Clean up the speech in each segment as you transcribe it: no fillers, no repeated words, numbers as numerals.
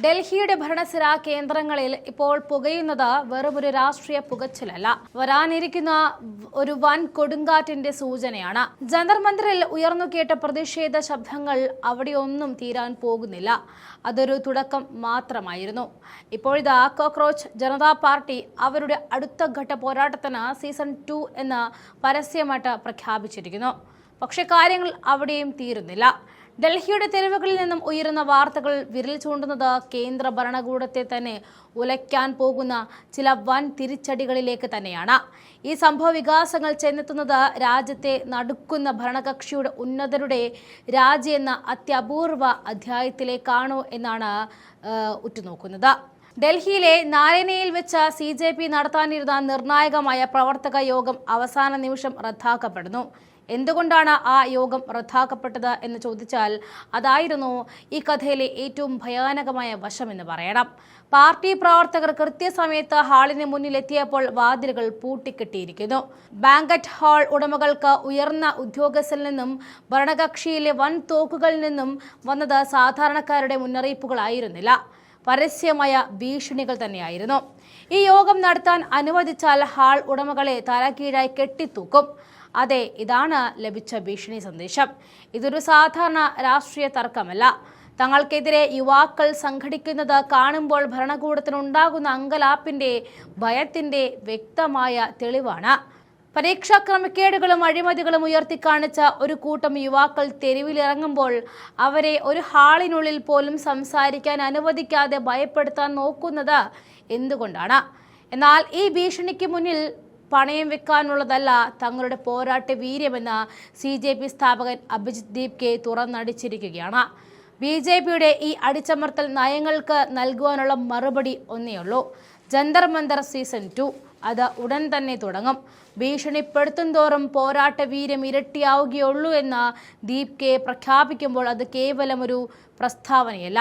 ഡൽഹിയുടെ ഭരണസിരാ കേന്ദ്രങ്ങളിൽ ഇപ്പോൾ പുകയുന്നത് വെറുമൊരു രാഷ്ട്രീയ പുകച്ചിലല്ല, വരാനിരിക്കുന്ന ഒരു വൻ കൊടുങ്കാറ്റിന്റെ സൂചനയാണ്. ജന്തർ മന്ദിറിൽ ഉയർന്നുകേട്ട പ്രതിഷേധ ശബ്ദങ്ങൾ അവിടെയൊന്നും തീരാൻ പോകുന്നില്ല. അതൊരു തുടക്കം മാത്രമായിരുന്നു. ഇപ്പോഴിതാ കോക്രോച്ച് ജനതാ പാർട്ടി അവരുടെ അടുത്ത ഘട്ട പോരാട്ടത്തിന് സീസൺ 2 എന്ന് പരസ്യമായിട്ട് പ്രഖ്യാപിച്ചിരിക്കുന്നു. പക്ഷെ കാര്യങ്ങൾ അവിടെയും തീരുന്നില്ല. ഡൽഹിയുടെ തെരുവുകളിൽ നിന്നും ഉയരുന്ന വാർത്തകൾ വിരൽ ചൂണ്ടുന്നത് കേന്ദ്ര ഭരണകൂടത്തെ തന്നെ ഉലയ്ക്കാൻ പോകുന്ന ചില വൻ തിരിച്ചടികളിലേക്ക് തന്നെയാണ്. ഈ സംഭവ വികാസങ്ങൾ ചെന്നെത്തുന്നത് രാജ്യത്തെ നടുക്കുന്ന ഭരണകക്ഷിയുടെ ഉന്നതരുടെ രാജി എന്ന അത്യപൂർവ അധ്യായത്തിലേക്കാണോ എന്നാണ് ഉറ്റുനോക്കുന്നത്. ഡൽഹിയിലെ നാരായണയിൽ വെച്ച് CJP നടത്താനിരുന്ന നിർണായകമായ പ്രവർത്തക യോഗം അവസാന നിമിഷം റദ്ദാക്കപ്പെടുന്നു. എന്തുകൊണ്ടാണ് ആ യോഗം റദ്ദാക്കപ്പെട്ടത് എന്ന് ചോദിച്ചാൽ അതായിരുന്നു ഈ കഥയിലെ ഏറ്റവും ഭയാനകമായ വശമെന്ന് പറയണം. പാർട്ടി പ്രവർത്തകർ കൃത്യസമയത്ത് ഹാളിന് മുന്നിലെത്തിയപ്പോൾ വാതിലുകൾ പൂട്ടിക്കെട്ടിയിരിക്കുന്നു. ബാങ്കറ്റ് ഹാൾ ഉടമകൾക്ക് ഉയർന്ന ഉദ്യോഗസ്ഥരിൽ നിന്നും ഭരണകക്ഷിയിലെ വൻ തോക്കുകളിൽ നിന്നും വന്നത് സാധാരണക്കാരുടെ മുന്നറിയിപ്പുകളായിരുന്നില്ല, പരസ്യമായ ഭീഷണികൾ തന്നെയായിരുന്നു. ഈ യോഗം നടത്താൻ അനുവദിച്ചാൽ ഹാൾ ഉടമകളെ തലകീഴായി കെട്ടിത്തൂക്കും. അതെ, ഇതാണ് ലഭിച്ച ഭീഷണി സന്ദേശം. ഇതൊരു സാധാരണ രാഷ്ട്രീയ തർക്കമല്ല. തങ്ങൾക്കെതിരെ യുവാക്കൾ സംഘടിക്കുന്നത് കാണുമ്പോൾ ഭരണകൂടത്തിനുണ്ടാകുന്ന അങ്കലാപ്പിന്റെ, ഭയത്തിന്റെ വ്യക്തമായ തെളിവാണ്. പരീക്ഷാ ക്രമക്കേടുകളും അഴിമതികളും ഉയർത്തിക്കാണിച്ച ഒരു കൂട്ടം യുവാക്കൾ തെരുവിലിറങ്ങുമ്പോൾ അവരെ ഒരു ഹാളിനുള്ളിൽ പോലും സംസാരിക്കാൻ അനുവദിക്കാതെ ഭയപ്പെടുത്താൻ നോക്കുന്നത് എന്തുകൊണ്ടാണ്? എന്നാൽ ഈ ഭീഷണിക്ക് മുന്നിൽ പണയം വെക്കാനുള്ളതല്ല തങ്ങളുടെ പോരാട്ട വീര്യമെന്ന് CJP സ്ഥാപകൻ അഭിജിത് ദീപ് കെ തുറന്നടിച്ചിരിക്കുകയാണ്. BJPയുടെ ഈ അടിച്ചമർത്തൽ നയങ്ങൾക്ക് നൽകുവാനുള്ള മറുപടി ഒന്നേയുള്ളൂ: ജന്തർ മന്ദർ സീസൺ 2. അത് ഉടൻ തന്നെ തുടങ്ങും. ഭീഷണിപ്പെടുത്തും തോറും പോരാട്ട വീര്യം ഇരട്ടിയാവുകയുള്ളൂ എന്ന് ദീപ് കെ പ്രഖ്യാപിക്കുമ്പോൾ അത് കേവലം ഒരു പ്രസ്താവനയല്ല,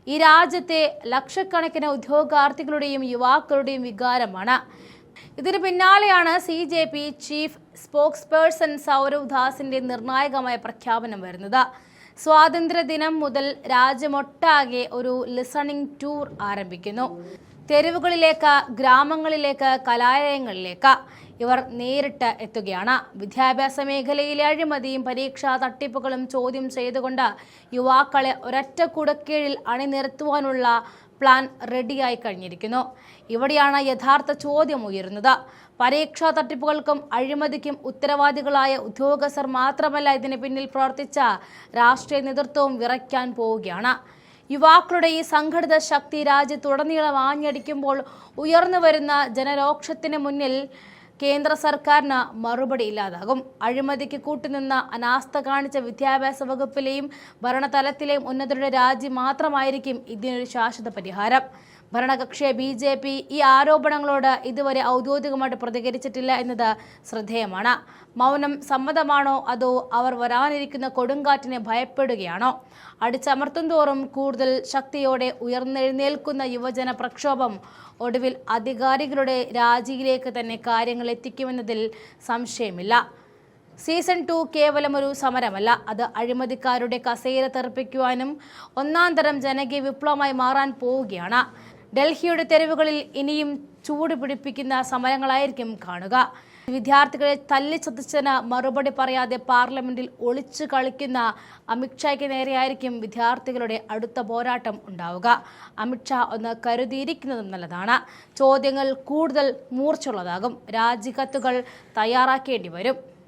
ഈ രാജ്യത്തെ ലക്ഷക്കണക്കിന് ഉദ്യോഗാർത്ഥികളുടെയും യുവാക്കളുടെയും വികാരമാണ്. ഇതിന് പിന്നാലെയാണ് CJP chief spokesperson Saurav ദാസിന്റെ നിർണായകമായ പ്രഖ്യാപനം വരുന്നത്. സ്വാതന്ത്ര്യദിനം മുതൽ രാജ്യമൊട്ടാകെ ഒരു ലിസണിംഗ് ടൂർ ആരംഭിക്കുന്നു. തെരുവുകളിലേക്ക്, ഗ്രാമങ്ങളിലേക്ക്, കലാലയങ്ങളിലേക്ക് ഇവർ നേരിട്ട് എത്തുകയാണ്. വിദ്യാഭ്യാസ മേഖലയിലെ അഴിമതിയും പരീക്ഷാ തട്ടിപ്പുകളും ചോദ്യം ചെയ്തുകൊണ്ട് യുവാക്കളെ ഒരൊറ്റ കുടക്കീഴിൽ അണിനിരത്തുവാനുള്ള പ്ലാൻ റെഡിയായി കഴിഞ്ഞിരിക്കുന്നു. ഇവിടെയാണ് യഥാർത്ഥ ചോദ്യം ഉയരുന്നത്. പരീക്ഷാ തട്ടിപ്പുകൾക്കും അഴിമതിക്കും ഉത്തരവാദികളായ ഉദ്യോഗസ്ഥർ മാത്രമല്ല, ഇതിന് പിന്നിൽ പ്രവർത്തിച്ച രാഷ്ട്രീയ നേതൃത്വവും വിറയ്ക്കാൻ പോവുകയാണ്. യുവാക്കളുടെ ഈ സംഘടിത ശക്തി രാജ്യത്തുടനീളം ആഞ്ഞടിക്കുമ്പോൾ ഉയർന്നു വരുന്ന ജനരോക്ഷത്തിന് മുന്നിൽ കേന്ദ്ര സർക്കാരിന് മറുപടി ഇല്ലാതാകും. അഴിമതിക്ക് കൂട്ടുനിന്ന, അനാസ്ഥ കാണിച്ച വിദ്യാഭ്യാസ വകുപ്പിലെയും ഭരണതലത്തിലെയും ഉന്നതരുടെ രാജി മാത്രമായിരിക്കും ഇതിനൊരു ശാശ്വത പരിഹാരം. ഭരണകക്ഷിയെ BJP ഈ ആരോപണങ്ങളോട് ഇതുവരെ ഔദ്യോഗികമായിട്ട് പ്രതികരിച്ചിട്ടില്ല എന്നത് ശ്രദ്ധേയമാണ്. മൗനം സമ്മതമാണോ, അതോ അവർ വരാനിരിക്കുന്ന കൊടുങ്കാറ്റിനെ ഭയപ്പെടുകയാണോ? അടിച്ചമർത്തും തോറും കൂടുതൽ ശക്തിയോടെ ഉയർന്നെഴുന്നേൽക്കുന്ന യുവജന പ്രക്ഷോഭം ഒടുവിൽ അധികാരികളുടെ രാജിയിലേക്ക് തന്നെ കാര്യങ്ങൾ എത്തിക്കുമെന്നതിൽ സംശയമില്ല. സീസൺ 2 കേവലം ഒരു സമരമല്ല, അത് അഴിമതിക്കാരുടെ കസേര തെറിപ്പിക്കുവാനും ഒന്നാം തരം ജനകീയ വിപ്ലവമായി മാറാൻ പോവുകയാണ്. ഡൽഹിയുടെ തെരുവുകളിൽ ഇനിയും ചൂട് പിടിപ്പിക്കുന്ന സമരങ്ങളായിരിക്കും കാണുക. വിദ്യാർത്ഥികളെ തല്ലിച്ചതച്ചതിന് മറുപടി പറയാതെ പാർലമെന്റിൽ ഒളിച്ചു കളിക്കുന്ന അമിത്ഷായ്ക്ക് നേരെയായിരിക്കും വിദ്യാർത്ഥികളുടെ അടുത്ത പോരാട്ടം ഉണ്ടാവുക. അമിത്ഷാ ഒന്ന് കരുതിയിരിക്കുന്നതും നല്ലതാണ്. ചോദ്യങ്ങൾ കൂടുതൽ മൂർച്ചയുള്ളതാകും. രാജിക്കത്തുകൾ തയ്യാറാക്കേണ്ടി വരും.